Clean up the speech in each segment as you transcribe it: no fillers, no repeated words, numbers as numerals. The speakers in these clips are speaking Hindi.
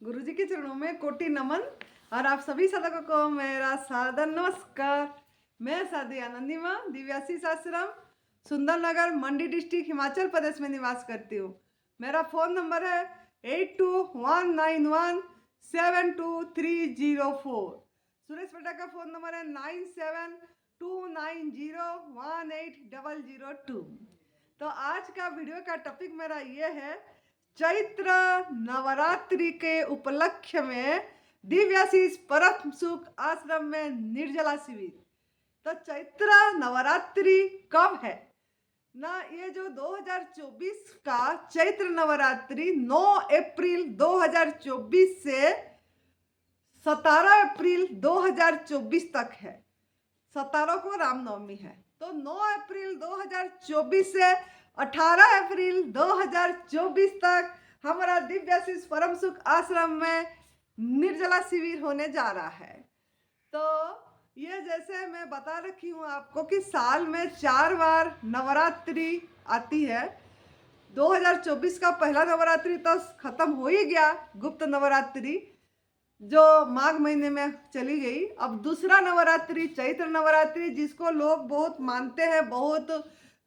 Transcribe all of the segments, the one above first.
गुरुजी के चरणों में कोटि नमन। और आप सभी साधकों को मेरा सादर नमस्कार। मैं साध्वी आनंदी माँ दिव्याशीष आश्रम सुंदरनगर मंडी डिस्ट्रिक्ट हिमाचल प्रदेश में निवास करती हूँ। मेरा फ़ोन नंबर है 8219172304। सुरेश बेटा का फ़ोन नंबर है 9729018002। तो आज का वीडियो का टॉपिक मेरा ये है, चैत्र नवरात्रि के उपलक्ष्य में दिव्याशीष परम सुख आश्रम में निर्जला शिविर। तो चैत्र नवरात्रि कब है ना? ये जो 2024 का चैत्र नवरात्रि 9 अप्रैल 2024 से 17 अप्रैल 2024 तक है। 17 को रामनवमी है, तो 9 अप्रैल 2024 से 18 अप्रैल 2024 तक हमारा दिव्याशीष परम सुख आश्रम में निर्जला शिविर होने जा रहा है। तो ये जैसे मैं बता रखी हूँ आपको कि साल में 4 बार नवरात्रि आती है। 2024 का पहला नवरात्रि तो खत्म हो ही गया, गुप्त नवरात्रि जो माघ महीने में चली गई। अब दूसरा नवरात्रि चैत्र नवरात्रि, जिसको लोग बहुत मानते हैं, बहुत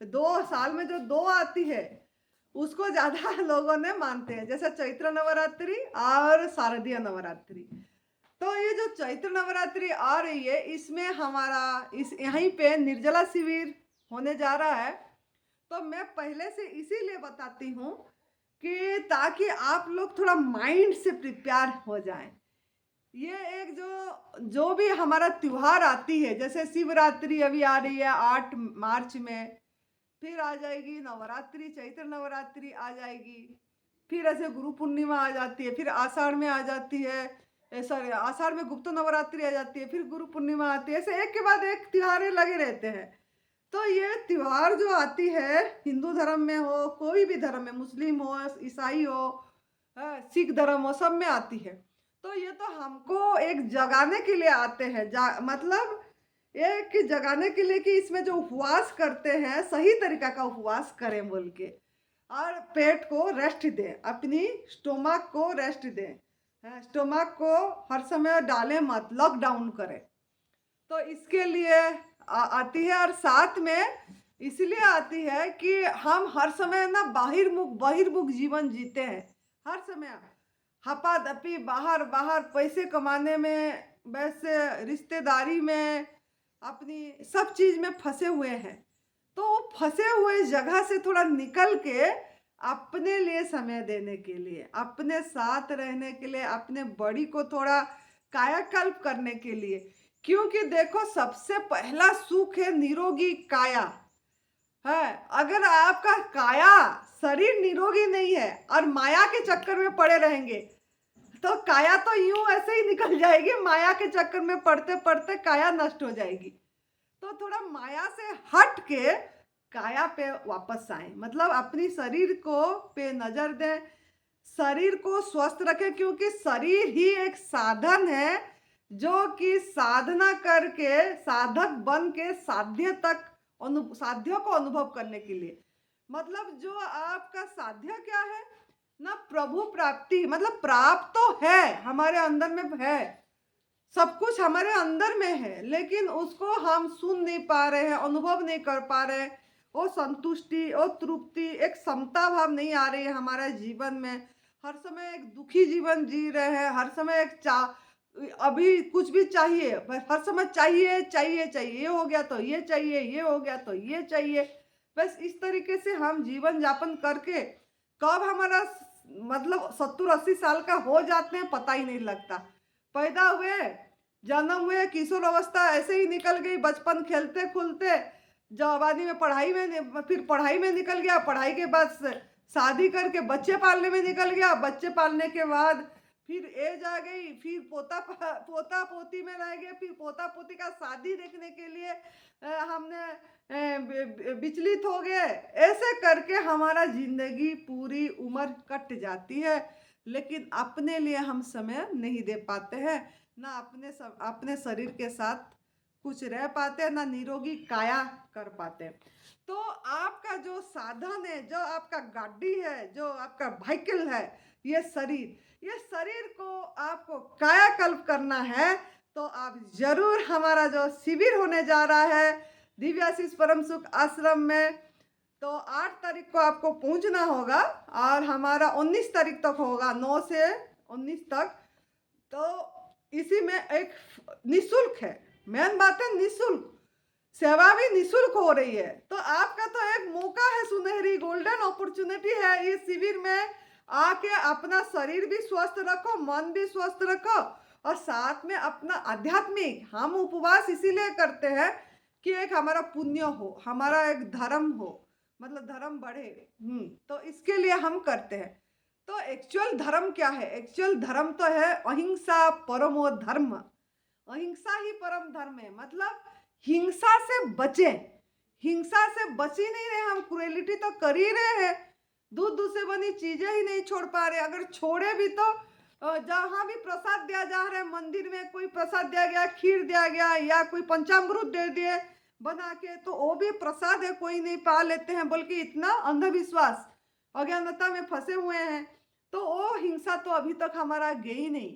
2 साल में जो 2 आती है उसको ज़्यादा लोगों ने मानते हैं, जैसे चैत्र नवरात्रि और शारदीय नवरात्रि। तो ये जो चैत्र नवरात्रि आ रही है, इसमें हमारा यहीं पे निर्जला शिविर होने जा रहा है। तो मैं पहले से इसीलिए बताती हूँ कि ताकि आप लोग थोड़ा माइंड से प्रिपेयर हो जाएं। ये एक जो भी हमारा त्योहार आती है, जैसे शिवरात्रि अभी आ रही है 8 मार्च में, फिर आ जाएगी नवरात्रि, चैत्र नवरात्रि आ जाएगी, फिर ऐसे गुरु पूर्णिमा आ जाती है, फिर आषाढ़ में आ जाती है, सॉरी आषाढ़ में गुप्त नवरात्रि आ जाती है, फिर गुरु पूर्णिमा आती है, ऐसे एक के बाद एक त्योहार लगे रहते हैं। तो ये त्योहार जो आती है, हिंदू धर्म में हो, कोई भी धर्म में, मुस्लिम हो, ईसाई हो, सिख धर्म हो, सब में आती है। तो ये तो हमको एक जगाने के लिए आते हैं, मतलब एक जगाने के लिए कि इसमें जो उपवास करते हैं सही तरीका का उपवास करें बोल के, और पेट को रेस्ट दें, अपनी स्टोमक को रेस्ट दें, स्टोमक को हर समय डालें मत, लॉकडाउन करें। तो इसके लिए आती है। और साथ में इसलिए आती है कि हम हर समय ना बहिर्मुख जीवन जीते हैं, हर समय हपादपी बाहर बाहर पैसे कमाने में, वैसे रिश्तेदारी में, अपनी सब चीज़ में फंसे हुए हैं। तो फंसे हुए जगह से थोड़ा निकल के अपने लिए समय देने के लिए, अपने साथ रहने के लिए, अपने बॉडी को थोड़ा कायाकल्प करने के लिए, क्योंकि देखो सबसे पहला सुख है निरोगी काया है। अगर आपका काया शरीर निरोगी नहीं है और माया के चक्कर में पड़े रहेंगे तो काया तो यूं ऐसे ही निकल जाएगी, माया के चक्कर में पड़ते पड़ते काया नष्ट हो जाएगी। तो थोड़ा माया से हट के काया पे वापस आए, मतलब अपनी शरीर को पे नजर दें, शरीर को स्वस्थ रखें, क्योंकि शरीर ही एक साधन है जो कि साधना करके साधक बन के साध्य को अनुभव करने के लिए, मतलब जो आपका साध्य क्या है ना, प्रभु प्राप्ति, मतलब प्राप्त तो है, हमारे अंदर में है, सब कुछ हमारे अंदर में है, लेकिन उसको हम सुन नहीं पा रहे हैं, अनुभव नहीं कर पा रहे हैं। वो संतुष्टि, वो तृप्ति, एक समता भाव नहीं आ रही है हमारे जीवन में। हर समय एक दुखी जीवन जी रहे हैं, हर समय अभी कुछ भी चाहिए, बस हर समय चाहिए चाहिए चाहिए, ये हो गया तो ये चाहिए, ये हो गया तो ये चाहिए। बस इस तरीके से हम जीवन यापन करके कब हमारा मतलब 70-80 साल का हो जाते हैं पता ही नहीं लगता। पैदा हुए, जन्म हुए, किशोर अवस्था ऐसे ही निकल गई, बचपन खेलते खुलते, जवानी में फिर पढ़ाई में निकल गया, पढ़ाई के बाद शादी करके बच्चे पालने में निकल गया, बच्चे पालने के बाद फिर एज आ गई, फिर पोता पोती में रह गए, फिर पोता पोती का शादी देखने के लिए हमने विचलित हो गए। ऐसे करके हमारा जिंदगी पूरी उम्र कट जाती है, लेकिन अपने लिए हम समय नहीं दे पाते हैं, ना अपने शरीर के साथ कुछ रह पाते, ना निरोगी काया कर पाते। तो आपका जो साधन है, जो आपका गाड़ी है, जो आपका व्हीकल है, ये शरीर को आपको कायाकल्प करना है। तो आप जरूर हमारा जो शिविर होने जा रहा है दिव्याशीष परम सुख आश्रम में, तो 8 तारीख को आपको पहुंचना होगा और हमारा 19 तारीख तक होगा, 9 से 19 तक। तो इसी में एक निशुल्क है, मेन बात है निशुल्क, सेवा भी निशुल्क हो रही है। तो आपका तो एक मौका है, सुनहरी गोल्डन अपॉर्चुनिटी है इस शिविर में आके अपना शरीर भी स्वस्थ रखो, मन भी स्वस्थ रखो और साथ में अपना आध्यात्मिक, हम उपवास इसीलिए करते हैं कि एक हमारा पुण्य हो, हमारा एक धर्म हो, मतलब धर्म बढ़े। तो इसके लिए हम करते हैं। तो एक्चुअल धर्म क्या है? एक्चुअल धर्म तो है अहिंसा परमो धर्म। अहिंसा ही परम धर्म है, मतलब हिंसा से बचे। हिंसा से बच ही नहीं रहे हम, क्रुएलिटी तो कर ही रहे हैं, दूध से बनी चीजें ही नहीं छोड़ पा रहे। अगर छोड़े भी तो जहाँ भी प्रसाद दिया जा रहा है, मंदिर में कोई प्रसाद दिया गया, खीर दिया गया या कोई पंचामृत दे दिए बना के, तो वो भी प्रसाद है, कोई नहीं पा लेते हैं, बल्कि इतना अंधविश्वास अज्ञानता में फंसे हुए हैं। तो वो हिंसा तो अभी तक हमारा गई नहीं।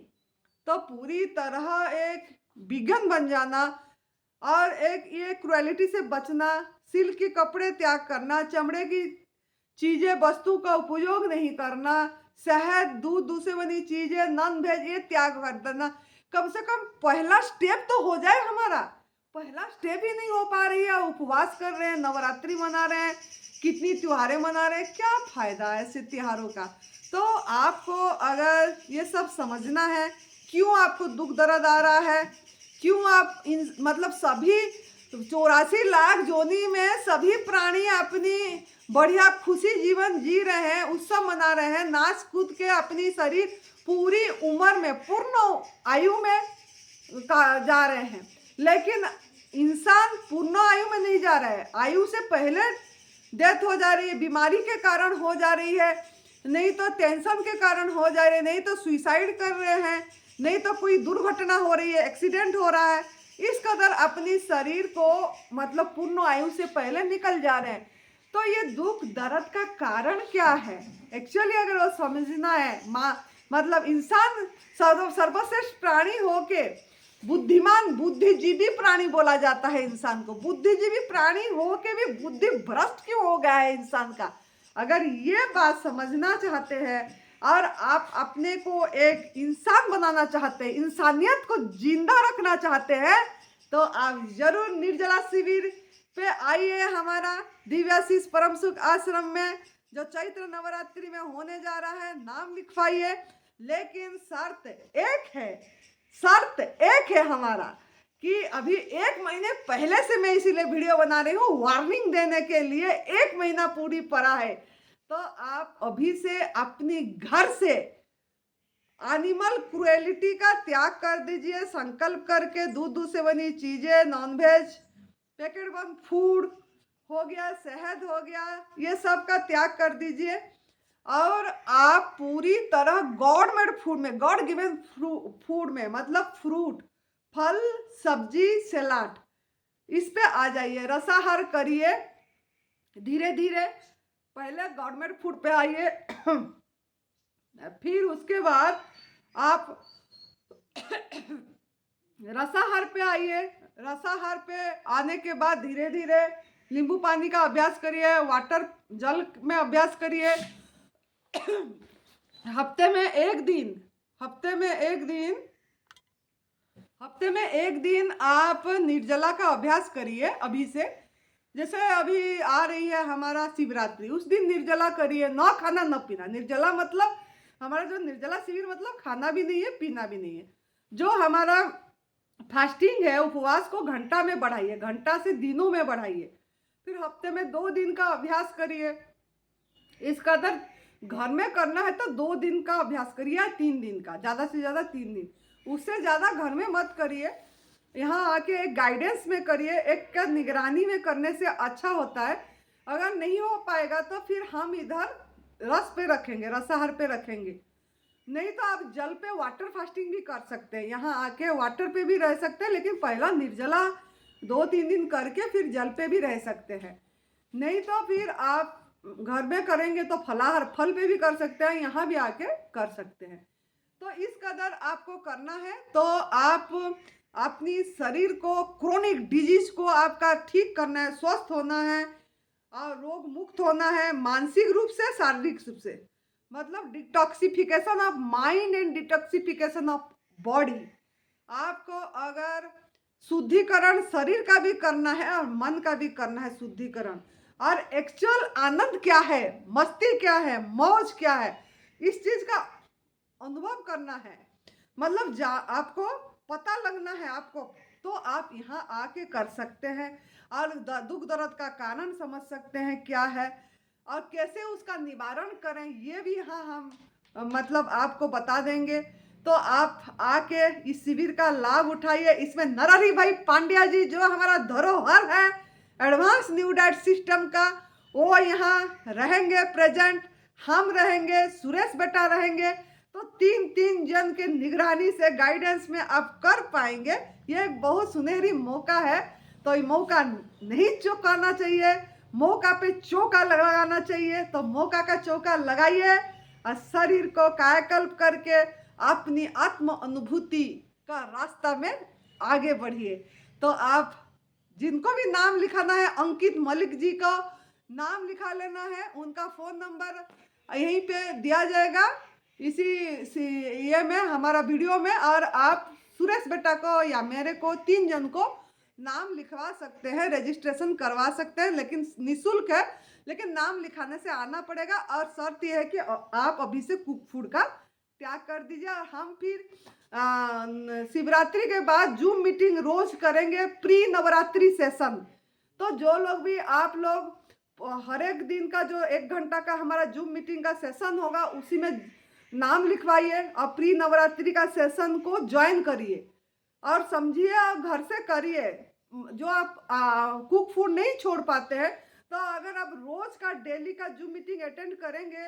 तो पूरी तरह एक विघन बन जाना और एक ये क्रुएलिटी से बचना, सिल्क के कपड़े त्याग करना, चमड़े की चीजें वस्तु का उपयोग नहीं करना, शहद दूध से बनी चीजें नॉन वेज ये त्याग कर देना। कम से कम पहला स्टेप तो हो जाए हमारा, पहला स्टेप ही नहीं हो पा रही है। उपवास कर रहे हैं, नवरात्रि मना रहे हैं, कितनी त्योहारें मना रहे हैं, क्या फायदा है ऐसे त्योहारों का? तो आपको अगर ये सब समझना है, क्यों आपको दुख दर्द आ रहा है, क्यों आप मतलब सभी 84 लाख जोनी में सभी प्राणी अपनी बढ़िया खुशी जीवन जी रहे हैं, उत्सव मना रहे हैं, नाच कूद के अपनी शरीर पूरी उम्र में पूर्ण आयु में जा रहे हैं, लेकिन इंसान पूर्ण आयु में नहीं जा रहा है, आयु से पहले डेथ हो जा रही है, बीमारी के कारण हो जा रही है, नहीं तो टेंशन के कारण हो जा रही है, नहीं तो सुसाइड कर रहे हैं, नहीं तो कोई दुर्घटना हो रही है, एक्सीडेंट हो रहा है। इस कदर अपनी शरीर को मतलब पूर्ण आयु से पहले निकल जा रहे हैं। तो ये दुख दर्द का कारण क्या है? एक्चुअली अगर वो समझना है, मतलब इंसान सर्वश्रेष्ठ प्राणी होके बुद्धिमान बुद्धिजीवी प्राणी बोला जाता है इंसान को। बुद्धिजीवी प्राणी हो के भी बुद्धि भ्रष्ट क्यों हो गया है इंसान का? अगर ये बात समझना चाहते हैं और आप अपने को एक इंसान बनाना चाहते हैं, इंसानियत को जिंदा रखना चाहते हैं, तो आप जरूर निर्जला शिविर पे आइए हमारा दिव्याशीष परम सुख आश्रम में, जो चैत्र नवरात्रि में होने जा रहा है। नाम लिखवाइए, लेकिन शर्त एक है हमारा कि अभी 1 महीने पहले से मैं इसीलिए वीडियो बना रही हूँ, वार्निंग देने के लिए। 1 महीना पूरी पड़ा है, तो आप अभी से अपनी घर से एनिमल क्रुएलिटी का त्याग कर दीजिए, संकल्प करके दूध से बनी चीजें, नॉनवेज, पैकेट बंद फूड हो गया, शहद हो गया, ये सब का त्याग कर दीजिए और आप पूरी तरह गॉड मेड फूड में, गॉड गिवन फूड में, मतलब फ्रूट, फल, सब्जी, सलाद, इस पे आ जाइए। रसाहार करिए धीरे धीरे, पहले गॉड मेड फूड पे आइए, फिर उसके बाद आप रसाहार पे आइए। रसाहार पे आने के बाद धीरे धीरे नींबू पानी का अभ्यास करिए, वाटर जल में अभ्यास करिए। हफ्ते में एक दिन आप निर्जला का अभ्यास करिए अभी से। जैसे अभी आ रही है हमारा शिवरात्रि, उस दिन निर्जला करिए, ना खाना ना पीना। निर्जला मतलब हमारा जो निर्जला शिविर मतलब खाना भी नहीं है, पीना भी नहीं है। जो हमारा फास्टिंग है, उपवास को घंटा में बढ़ाइए, घंटा से दिनों में बढ़ाइए। फिर हफ्ते में 2 दिन का अभ्यास करिए। इस कदर घर में करना है तो 2 दिन का अभ्यास करिए या 3 दिन का, ज़्यादा से ज़्यादा 3 दिन, उससे ज़्यादा घर में मत करिए। यहाँ आके एक गाइडेंस में करिए, एक निगरानी में करने से अच्छा होता है। अगर नहीं हो पाएगा तो फिर हम इधर रस पे रखेंगे, रसाहार पे रखेंगे। नहीं तो आप जल पे वाटर फास्टिंग भी कर सकते हैं, यहाँ आके वाटर पे भी रह सकते हैं, लेकिन पहला निर्जला 2-3 दिन करके फिर जल पे भी रह सकते हैं। नहीं तो फिर आप घर में करेंगे तो फलाहार फल पे भी कर सकते हैं, यहाँ भी आके कर सकते हैं। तो इस कदर आपको करना है तो आप अपनी शरीर को क्रोनिक डिजीज को आपका ठीक करना है, स्वस्थ होना है और रोग मुक्त होना है, मानसिक रूप से, शारीरिक रूप से। मतलब detoxification of mind and detoxification of body. आपको अगर शुद्धिकरण शरीर का भी करना है और मन का भी करना है शुद्धिकरण, और एक्चुअल आनंद क्या है, मस्ती क्या है, मौज क्या है, इस चीज का अनुभव करना है। मतलब आपको पता लगना है आपको, तो आप यहाँ आके कर सकते हैं और दुख दर्द का कारण समझ सकते हैं क्या है और कैसे उसका निवारण करें, ये भी यहाँ हम मतलब आपको बता देंगे। तो आप आके इस शिविर का लाभ उठाइए। इसमें नरहरि भाई पांड्या जी जो हमारा धरोहर है एडवांस न्यू डाइट सिस्टम का, वो यहाँ रहेंगे प्रेजेंट, हम रहेंगे, सुरेश बेटा रहेंगे। तो 3-3 जन के निगरानी से गाइडेंस में आप कर पाएंगे। ये एक बहुत सुनहरी मौका है, तो ये मौका नहीं चौंकाना चाहिए, मौका पे चौका लगाना चाहिए। तो मौका का चौका लगाइए और शरीर को कायाकल्प करके अपनी आत्म अनुभूति का रास्ता में आगे बढ़िए। तो आप जिनको भी नाम लिखाना है, अंकित मलिक जी को नाम लिखा लेना है, उनका फ़ोन नंबर यहीं पे दिया जाएगा इसी ये में हमारा वीडियो में। और आप सुरेश बेटा को या मेरे को 3 जन को नाम लिखवा सकते हैं, रजिस्ट्रेशन करवा सकते हैं, लेकिन निःशुल्क है। लेकिन नाम लिखाने से आना पड़ेगा और शर्त यह है कि आप अभी से कुक फूड का त्याग कर दीजिए। और हम फिर शिवरात्रि के बाद जूम मीटिंग रोज करेंगे, प्री नवरात्रि सेशन। तो जो लोग भी आप लोग हर एक दिन का जो 1 घंटा का हमारा जूम मीटिंग का सेशन होगा उसी में नाम लिखवाइए और प्री नवरात्रि का सेशन को ज्वाइन करिए और समझिए और घर से करिए। जो आप कुक फूड नहीं छोड़ पाते हैं, तो अगर आप रोज का डेली का जूम मीटिंग अटेंड करेंगे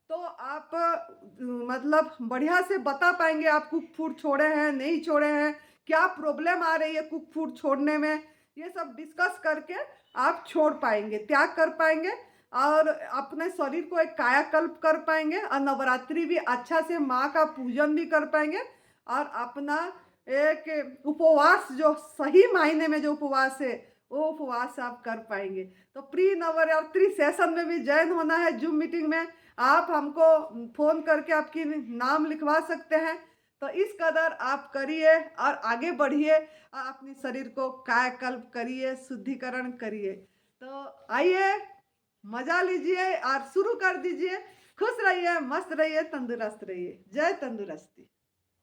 तो आप मतलब बढ़िया से बता पाएंगे आप कुक फूड छोड़े हैं नहीं छोड़े हैं, क्या प्रॉब्लम आ रही है कुक फूड छोड़ने में, ये सब डिस्कस करके आप छोड़ पाएंगे, त्याग कर पाएंगे और अपने शरीर को एक कायाकल्प कर पाएंगे और नवरात्रि भी अच्छा से माँ का पूजन भी कर पाएंगे और अपना एक उपवास जो सही मायने में जो उपवास है वो उपवास आप कर पाएंगे। तो प्री नवरात्रि सेशन में भी ज्वाइन होना है जूम मीटिंग में, आप हमको फ़ोन करके आपकी नाम लिखवा सकते हैं। तो इस कदर आप करिए और आगे बढ़िए और अपने शरीर को कायाकल्प करिए, शुद्धिकरण करिए। तो आइए मजा लीजिए और शुरू कर दीजिए। खुश रहिए, मस्त रहिए, तंदुरुस्त रहिए। जय तंदुरुस्ती।